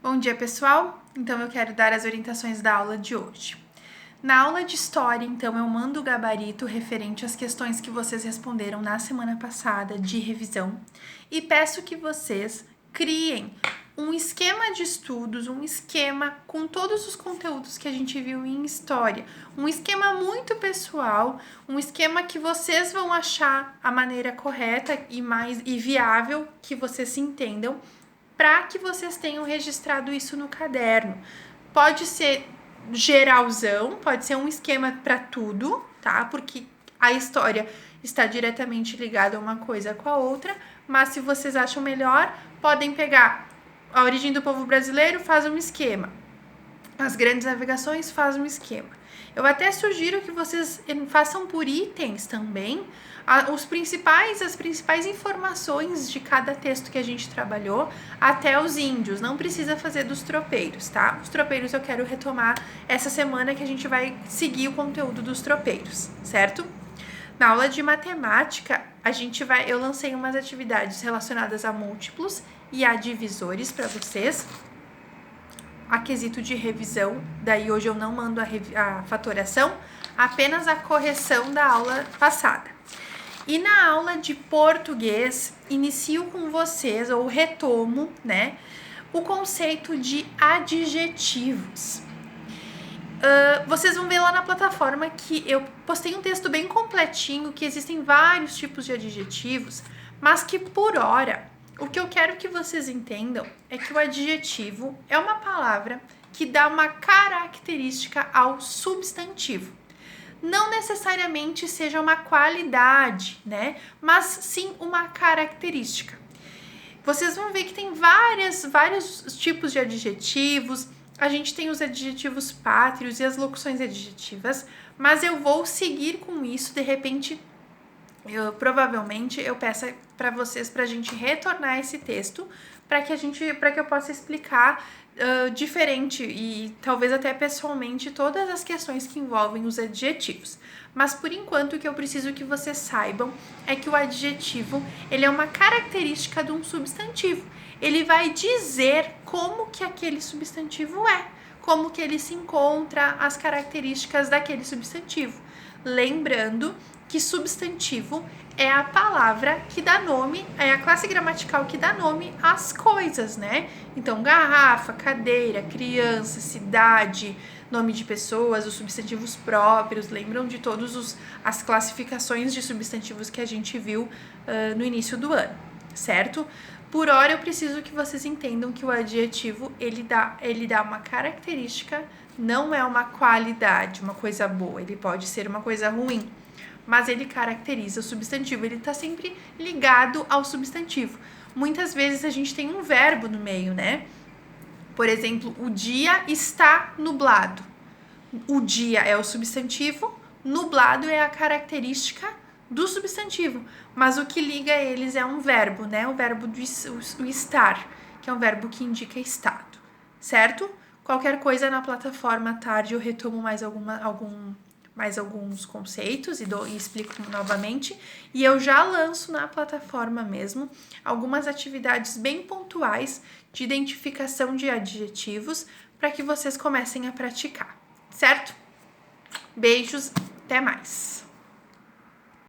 Bom dia, pessoal! Então, eu quero dar as orientações da aula de hoje. Na aula de História, então, eu mando o gabarito referente às questões que vocês responderam na semana passada de revisão e peço que vocês criem um esquema de estudos, um esquema com todos os conteúdos que a gente viu em História. Um esquema muito pessoal, um esquema que vocês vão achar a maneira correta e viável que vocês se entendam, para que vocês tenham registrado isso no caderno. Pode ser geralzão, pode ser um esquema para tudo, tá? Porque a história está diretamente ligada uma coisa com a outra, mas se vocês acham melhor, podem pegar a origem do povo brasileiro, faz um esquema. As grandes navegações, faz um esquema. Eu até sugiro que vocês façam por itens também as principais informações de cada texto que a gente trabalhou até os índios. Não precisa fazer dos tropeiros, tá? Os tropeiros eu quero retomar essa semana que a gente vai seguir o conteúdo dos tropeiros, certo? Na aula de matemática, eu lancei umas atividades relacionadas a múltiplos e a divisores para vocês, a quesito de revisão. Daí hoje eu não mando a fatoração, apenas a correção da aula passada. E na aula de português, inicio com vocês, ou retomo, né, o conceito de adjetivos. Vocês vão ver lá na plataforma que eu postei um texto bem completinho, que existem vários tipos de adjetivos, mas que por hora, o que eu quero que vocês entendam é que o adjetivo é uma palavra que dá uma característica ao substantivo. Não necessariamente seja uma qualidade, né? Mas sim uma característica. Vocês vão ver que tem vários tipos de adjetivos. A gente tem os adjetivos pátrios e as locuções adjetivas, mas eu vou seguir com isso. De repente, provavelmente eu peço para vocês para a gente retornar esse texto para que eu possa explicar diferente e talvez até pessoalmente todas as questões que envolvem os adjetivos. Mas por enquanto o que eu preciso que vocês saibam é que o adjetivo ele é uma característica de um substantivo. Ele vai dizer como que aquele substantivo é, como que ele se encontra, as características daquele substantivo. Lembrando que substantivo é a palavra que dá nome, é a classe gramatical que dá nome às coisas, né? Então, garrafa, cadeira, criança, cidade, nome de pessoas, os substantivos próprios. Lembram de todas as classificações de substantivos que a gente viu no início do ano, certo? Por hora, eu preciso que vocês entendam que o adjetivo, ele dá uma característica, não é uma qualidade, uma coisa boa. Ele pode ser uma coisa ruim, mas ele caracteriza o substantivo, ele está sempre ligado ao substantivo. Muitas vezes a gente tem um verbo no meio, né? Por exemplo, o dia está nublado. O dia é o substantivo, nublado é a característica do substantivo, mas o que liga eles é um verbo, né? O verbo do estar, que é um verbo que indica estado, certo? Qualquer coisa na plataforma à tarde eu retomo mais alguns conceitos e explico novamente, e eu já lanço na plataforma mesmo algumas atividades bem pontuais de identificação de adjetivos para que vocês comecem a praticar, certo? Beijos, até mais!